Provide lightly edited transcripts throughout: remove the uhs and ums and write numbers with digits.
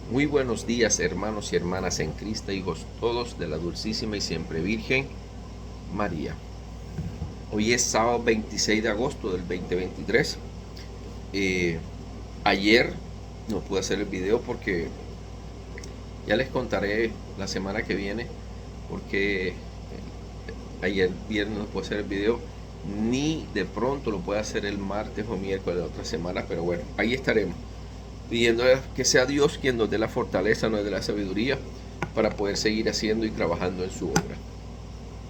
Muy buenos días, hermanos y hermanas en Cristo, hijos todos de la dulcísima y siempre Virgen María. Hoy es sábado 26 de agosto del 2023. Ayer no pude hacer el video porque ya les contaré la semana que viene porque ayer viernes no pude hacer el video, ni de pronto lo puedo hacer el martes o miércoles de otra semana, pero bueno, ahí estaremos pidiendo que sea Dios quien nos dé la fortaleza, nos dé la sabiduría para poder seguir haciendo y trabajando en su obra.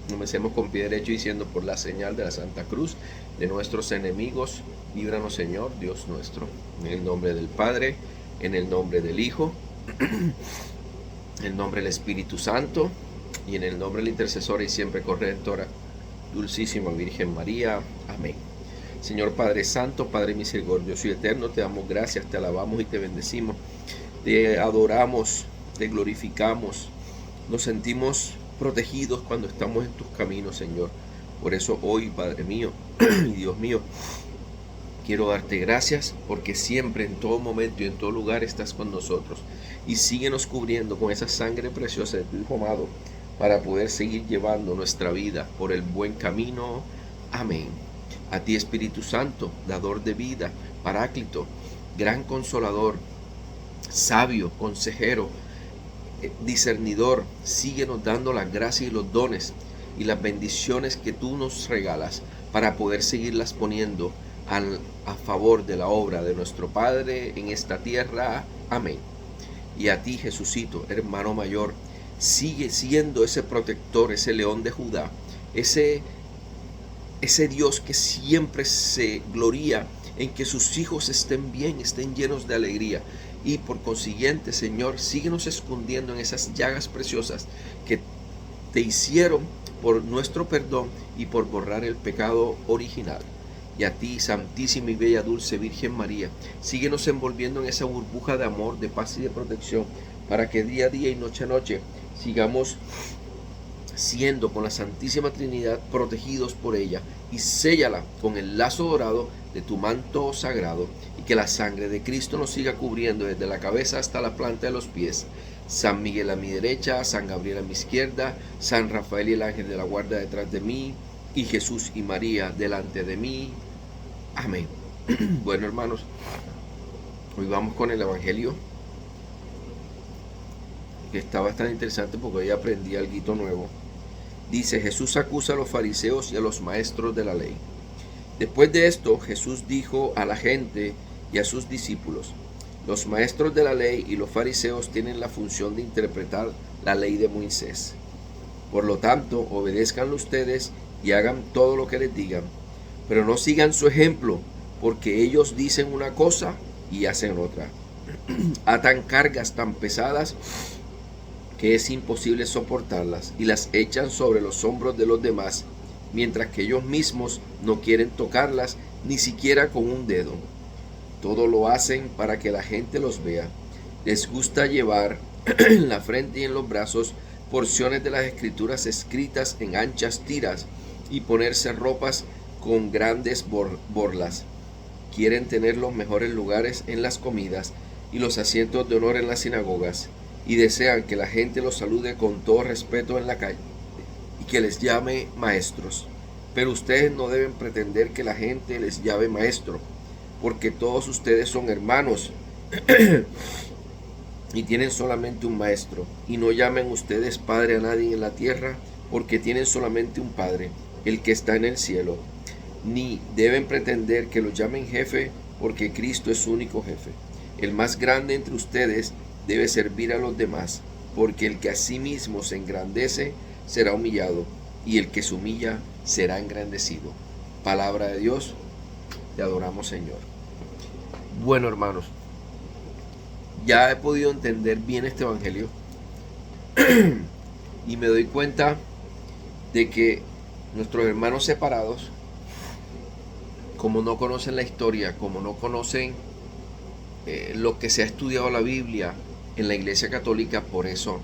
Comencemos con pie derecho diciendo: por la señal de la Santa Cruz de nuestros enemigos, líbranos, Señor Dios nuestro. En el nombre del Padre, en el nombre del Hijo, en el nombre del Espíritu Santo y en el nombre de la intercesora y siempre corredentora, dulcísima Virgen María. Amén. Señor Padre Santo, Padre misericordioso y eterno, te damos gracias, te alabamos y te bendecimos, te adoramos, te glorificamos, nos sentimos protegidos cuando estamos en tus caminos, Señor. Por eso hoy, Padre mío y Dios mío, quiero darte gracias porque siempre, en todo momento y en todo lugar estás con nosotros, y síguenos cubriendo con esa sangre preciosa de tu Hijo amado para poder seguir llevando nuestra vida por el buen camino. Amén. A ti, Espíritu Santo, dador de vida, Paráclito, gran consolador, sabio, consejero, discernidor, síguenos dando las gracias y los dones y las bendiciones que tú nos regalas para poder seguirlas poniendo a favor de la obra de nuestro Padre en esta tierra. Amén. Y a ti, Jesucito, hermano mayor, sigue siendo ese protector, ese león de Judá, ese Dios que siempre se gloria en que sus hijos estén bien, estén llenos de alegría. Y por consiguiente, Señor, síguenos escondiendo en esas llagas preciosas que te hicieron por nuestro perdón y por borrar el pecado original. Y a ti, Santísima y Bella Dulce Virgen María, síguenos envolviendo en esa burbuja de amor, de paz y de protección, para que día a día y noche a noche sigamos siendo con la Santísima Trinidad protegidos por ella, y séllala con el lazo dorado de tu manto sagrado, y que la sangre de Cristo nos siga cubriendo desde la cabeza hasta la planta de los pies. San Miguel a mi derecha, San Gabriel a mi izquierda, San Rafael y el ángel de la guarda detrás de mí, y Jesús y María delante de mí. Amén. Bueno, hermanos, hoy vamos con el Evangelio, que está bastante interesante porque hoy aprendí algo nuevo. Dice: Jesús acusa a los fariseos y a los maestros de la ley. Después de esto, Jesús dijo a la gente y a sus discípulos: los maestros de la ley y los fariseos tienen la función de interpretar la ley de Moisés. Por lo tanto, obedézcanlo ustedes y hagan todo lo que les digan, pero no sigan su ejemplo, porque ellos dicen una cosa y hacen otra. Atan cargas tan pesadas que es imposible soportarlas y las echan sobre los hombros de los demás, mientras que ellos mismos no quieren tocarlas ni siquiera con un dedo. Todo lo hacen para que la gente los vea. Les gusta llevar en la frente y en los brazos porciones de las escrituras escritas en anchas tiras y ponerse ropas con grandes borlas. Quieren tener los mejores lugares en las comidas y los asientos de honor en las sinagogas, y desean que la gente los salude con todo respeto en la calle y que les llame maestros. Pero ustedes no deben pretender que la gente les llame maestro, porque todos ustedes son hermanos y tienen solamente un maestro. Y no llamen ustedes padre a nadie en la tierra, porque tienen solamente un Padre, el que está en el cielo. Ni deben pretender que lo llamen jefe, porque Cristo es su único jefe. El más grande entre ustedes debe servir a los demás, porque el que a sí mismo se engrandece será humillado, y el que se humilla será engrandecido. Palabra de Dios, te adoramos, Señor. Bueno, hermanos, ya he podido entender bien este evangelio y me doy cuenta de que nuestros hermanos separados, como no conocen la historia, como no conocen lo que se ha estudiado la Biblia en la Iglesia Católica, por eso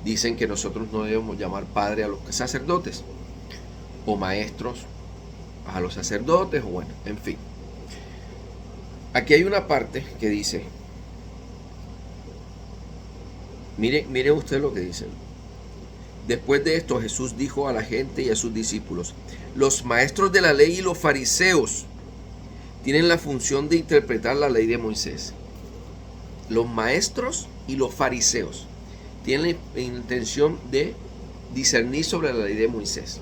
dicen que nosotros no debemos llamar padre a los sacerdotes, o maestros a los sacerdotes, o bueno, en fin. Aquí hay una parte que dice: Mire usted lo que dicen. Después de esto, Jesús dijo a la gente y a sus discípulos: los maestros de la ley y los fariseos tienen la función de interpretar la ley de Moisés. Los maestros y los fariseos tienen la intención de discernir sobre la ley de Moisés.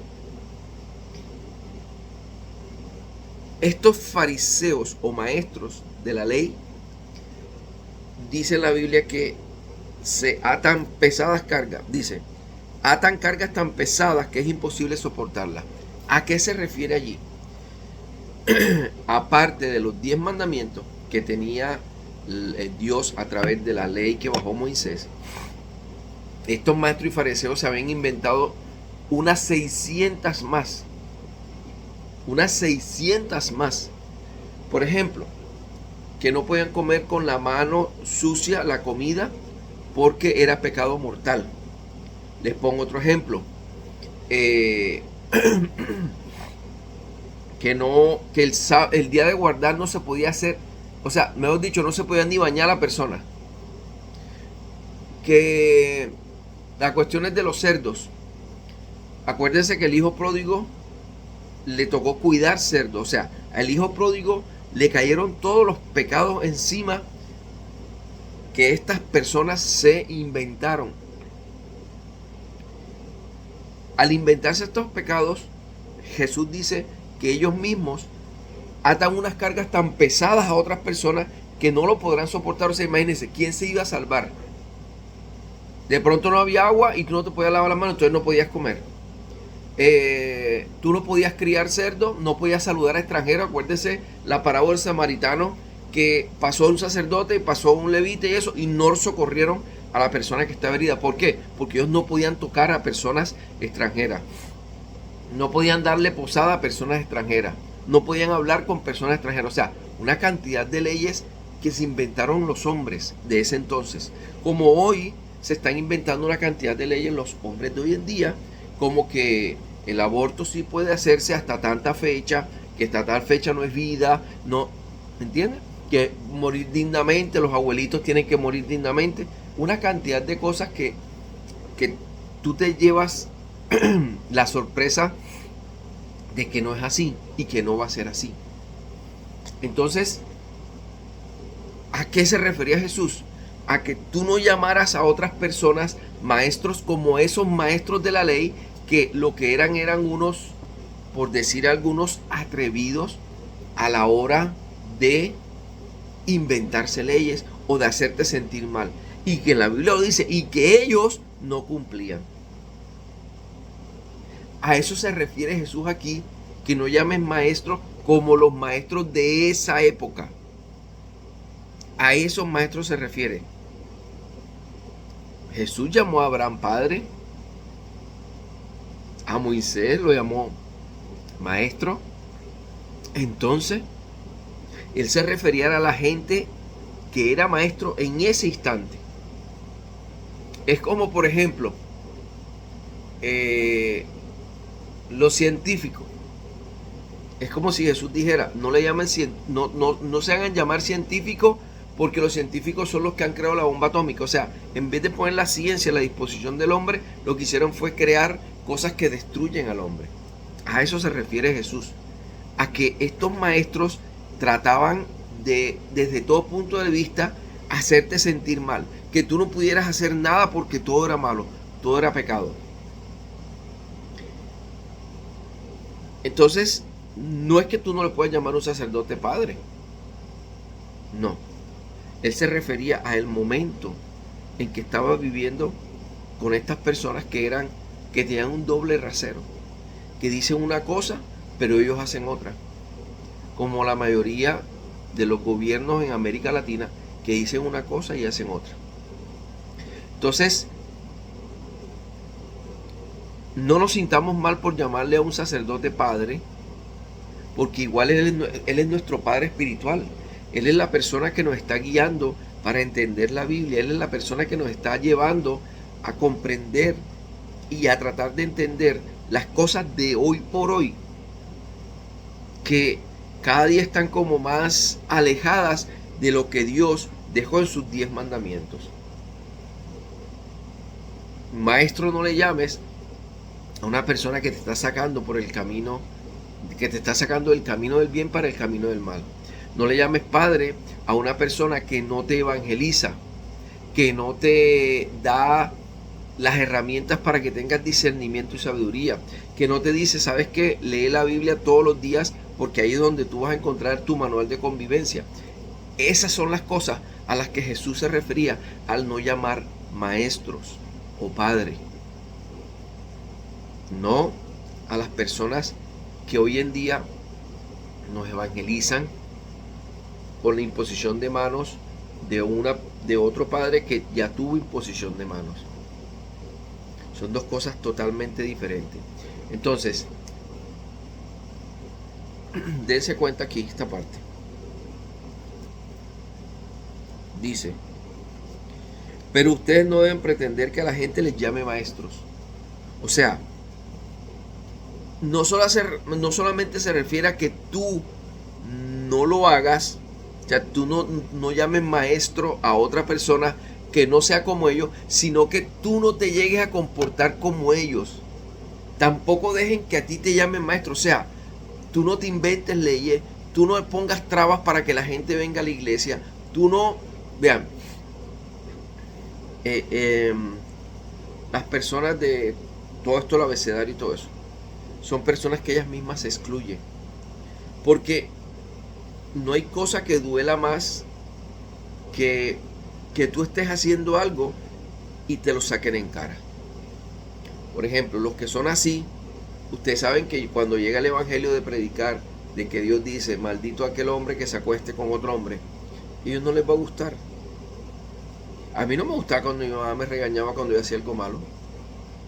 Estos fariseos o maestros de la ley, dice la Biblia que se atan pesadas cargas. Dice, atan cargas tan pesadas que es imposible soportarlas. ¿A qué se refiere allí? Aparte de los 10 mandamientos que tenía Dios a través de la ley que bajó Moisés, estos maestros y fariseos se habían inventado unas 600 más. Unas 600 más. Por ejemplo, que no podían comer con la mano sucia la comida porque era pecado mortal. Les pongo otro ejemplo. Que el día de guardar no se podía hacer, o sea, mejor dicho, no se podía ni bañar a la persona. Que las cuestiones de los cerdos. Acuérdense que el hijo pródigo le tocó cuidar cerdos. O sea, al hijo pródigo le cayeron todos los pecados encima que estas personas se inventaron. Al inventarse estos pecados, Jesús dice que ellos mismos atan unas cargas tan pesadas a otras personas que no lo podrán soportar. O sea, imagínense, ¿quién se iba a salvar? De pronto no había agua y tú no te podías lavar las manos, entonces no podías comer. Tú no podías criar cerdo, no podías saludar a extranjeros. Acuérdese la parábola del samaritano, que pasó un sacerdote, pasó un levita y eso, y no socorrieron a la persona que estaba herida. ¿Por qué? Porque ellos no podían tocar a personas extranjeras, no podían darle posada a personas extranjeras, no podían hablar con personas extranjeras. O sea, una cantidad de leyes que se inventaron los hombres de ese entonces. Como hoy se están inventando una cantidad de leyes los hombres de hoy en día, como que el aborto sí puede hacerse hasta tanta fecha, que hasta tal fecha no es vida, no, ¿entiendes? Que morir dignamente, los abuelitos tienen que morir dignamente. Una cantidad de cosas que tú te llevas la sorpresa de que no es así y que no va a ser así. Entonces, ¿a qué se refería Jesús? A que tú no llamaras a otras personas maestros como esos maestros de la ley, que lo que eran unos, por decir algunos, atrevidos a la hora de inventarse leyes o de hacerte sentir mal. Y que en la Biblia lo dice, y que ellos no cumplían. A eso se refiere Jesús aquí, que no llames maestros como los maestros de esa época. A esos maestros se refiere. Jesús llamó a Abraham padre, a Moisés lo llamó maestro. Entonces, él se refería a la gente que era maestro en ese instante. Es como, por ejemplo, los científicos. Es como si Jesús dijera, no le llamen, no se hagan llamar científicos, porque los científicos son los que han creado la bomba atómica. O sea, en vez de poner la ciencia a la disposición del hombre, lo que hicieron fue crear cosas que destruyen al hombre. A eso se refiere Jesús. A que estos maestros trataban de, desde todo punto de vista, hacerte sentir mal. Que tú no pudieras hacer nada porque todo era malo, todo era pecado. Entonces, no es que tú no le puedas llamar a un sacerdote padre. No. Él se refería al momento en que estaba viviendo con estas personas que tenían un doble rasero, que dicen una cosa, pero ellos hacen otra. Como la mayoría de los gobiernos en América Latina, que dicen una cosa y hacen otra. Entonces, no nos sintamos mal por llamarle a un sacerdote padre, porque igual él es nuestro padre espiritual. Él es la persona que nos está guiando para entender la Biblia. Él es la persona que nos está llevando a comprender y a tratar de entender las cosas de hoy por hoy, que cada día están como más alejadas de lo que Dios dejó en sus 10 mandamientos. Maestro no le llames a una persona que te está sacando por el camino, que te está sacando del camino del bien para el camino del mal. No le llames padre a una persona que no te evangeliza, que no te da las herramientas para que tengas discernimiento y sabiduría, que no te dice, ¿sabes qué? Lee la Biblia todos los días porque ahí es donde tú vas a encontrar tu manual de convivencia. Esas son las cosas a las que Jesús se refería al no llamar maestros o padre. No a las personas que hoy en día nos evangelizan con la imposición de manos de otro padre que ya tuvo imposición de manos. Son dos cosas totalmente diferentes. Entonces, dense cuenta aquí esta parte. Dice, pero ustedes no deben pretender que a la gente les llame maestros. O sea, no solamente se refiere a que tú no lo hagas, o sea, tú no llames maestro a otra persona que no sea como ellos, sino que tú no te llegues a comportar como ellos. Tampoco dejen que a ti te llamen maestro. O sea, tú no te inventes leyes, tú no pongas trabas para que la gente venga a la iglesia, tú no... Vean, las personas de todo esto, el abecedario y todo eso, son personas que ellas mismas se excluyen. Porque no hay cosa que duela más que tú estés haciendo algo y te lo saquen en cara. Por ejemplo, los que son así, ustedes saben que cuando llega el evangelio de predicar, de que Dios dice, maldito aquel hombre que se acueste con otro hombre, a ellos no les va a gustar. A mí no me gustaba cuando mi mamá me regañaba cuando yo hacía algo malo.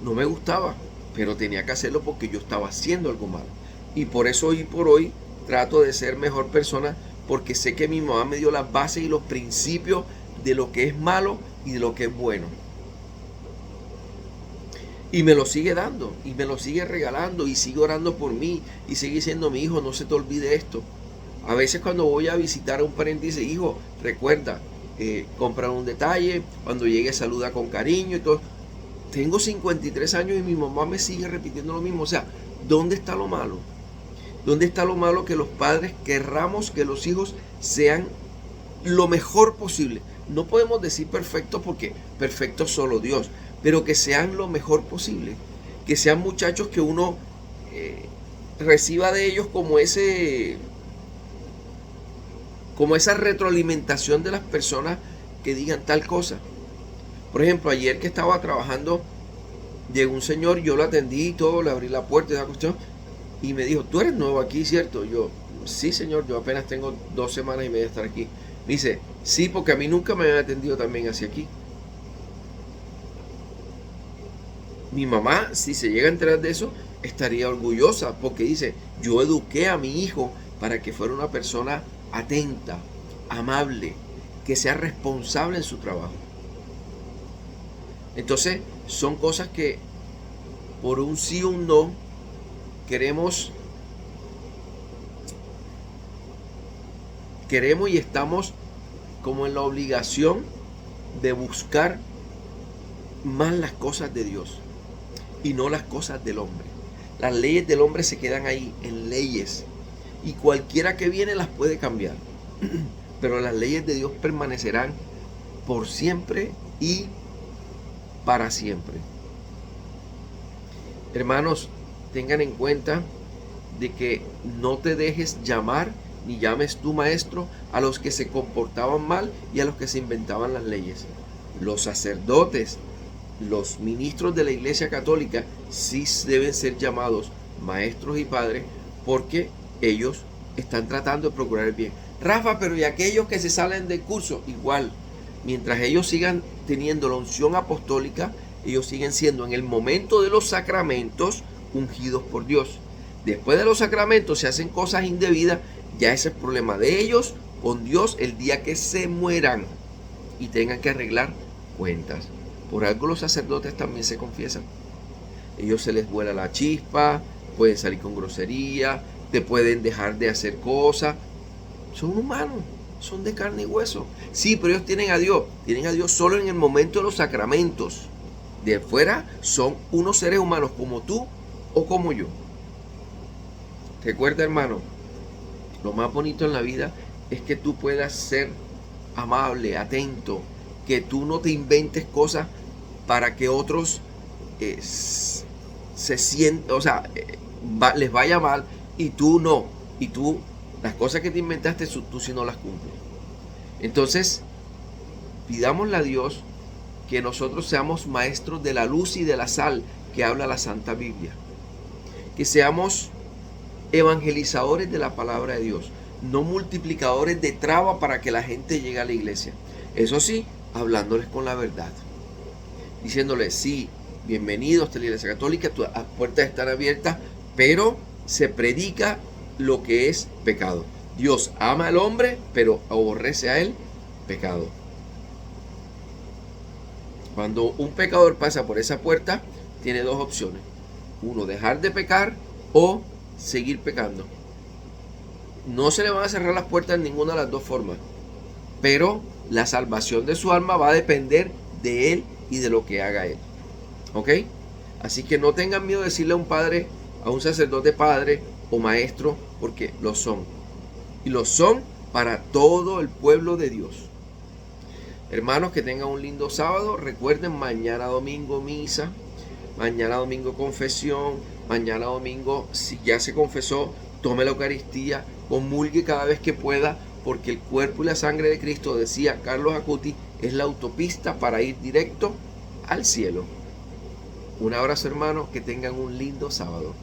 No me gustaba, pero tenía que hacerlo porque yo estaba haciendo algo malo. Y por eso hoy por hoy trato de ser mejor persona, porque sé que mi mamá me dio las bases y los principios de lo que es malo y de lo que es bueno. Y me lo sigue dando, y me lo sigue regalando, y sigue orando por mí, y sigue diciendo, mi hijo, no se te olvide esto. A veces cuando voy a visitar a un pariente dice, hijo, recuerda, comprar un detalle, cuando llegue saluda con cariño y todo. Tengo 53 años y mi mamá me sigue repitiendo lo mismo. O sea, ¿dónde está lo malo? ¿Dónde está lo malo que los padres querramos que los hijos sean lo mejor posible? No podemos decir perfecto porque perfecto es solo Dios, pero que sean lo mejor posible. Que sean muchachos que uno reciba de ellos como esa retroalimentación de las personas que digan tal cosa. Por ejemplo, ayer que estaba trabajando, llegó un señor, yo lo atendí y todo, le abrí la puerta y esa cuestión, y me dijo, tú eres nuevo aquí, ¿cierto? Yo, sí señor, yo apenas tengo 2 semanas y media de estar aquí. Me dice, sí, porque a mí nunca me habían atendido también hacia aquí. Mi mamá, si se llega a enterar de eso, estaría orgullosa, porque dice, yo eduqué a mi hijo para que fuera una persona atenta, amable, que sea responsable en su trabajo. Entonces, son cosas que por un sí o un no queremos y estamos como en la obligación de buscar más las cosas de Dios y no las cosas del hombre. Las leyes del hombre se quedan ahí en leyes y cualquiera que viene las puede cambiar, pero las leyes de Dios permanecerán por siempre y para siempre. Hermanos, tengan en cuenta de que no te dejes llamar ni llames tú maestro a los que se comportaban mal y a los que se inventaban las leyes. Los sacerdotes, los ministros de la Iglesia Católica sí deben ser llamados maestros y padres porque ellos están tratando de procurar el bien. Rafa, pero ¿y aquellos que se salen del curso? Igual, mientras ellos sigan teniendo la unción apostólica, ellos siguen siendo en el momento de los sacramentos ungidos por Dios. Después de los sacramentos se hacen cosas indebidas, ya ese es el problema de ellos con Dios el día que se mueran y tengan que arreglar cuentas. Por algo los sacerdotes también se confiesan. Ellos se les vuela la chispa, pueden salir con grosería, te pueden dejar de hacer cosas. Son humanos, son de carne y hueso. Sí, pero ellos tienen a Dios solo en el momento de los sacramentos. De fuera son unos seres humanos como tú o como yo. Recuerda, hermano, lo más bonito en la vida es que tú puedas ser amable, atento, que tú no te inventes cosas para que otros se sientan, o sea, les vaya mal y tú no. Y tú, las cosas que te inventaste, tú sí no las cumples. Entonces, pidámosle a Dios que nosotros seamos maestros de la luz y de la sal que habla la Santa Biblia. Que seamos evangelizadores de la palabra de Dios, no multiplicadores de traba para que la gente llegue a la iglesia. Eso sí, hablándoles con la verdad. Diciéndoles, sí, bienvenidos a la Iglesia Católica, las puertas están abiertas, pero se predica lo que es pecado. Dios ama al hombre, pero aborrece a él pecado. Cuando un pecador pasa por esa puerta, tiene dos opciones. Uno, dejar de pecar o seguir pecando. No se le van a cerrar las puertas en ninguna de las dos formas, pero la salvación de su alma va a depender de él y de lo que haga él. ¿Ok? Así que no tengan miedo de decirle a un padre, a un sacerdote padre o maestro, porque lo son. Y lo son para todo el pueblo de Dios. Hermanos, que tengan un lindo sábado. Recuerden, mañana domingo misa, mañana domingo confesión, mañana domingo, si ya se confesó, tome la Eucaristía, comulgue cada vez que pueda, porque el cuerpo y la sangre de Cristo, decía Carlos Acuti, es la autopista para ir directo al cielo. Un abrazo, hermanos, que tengan un lindo sábado.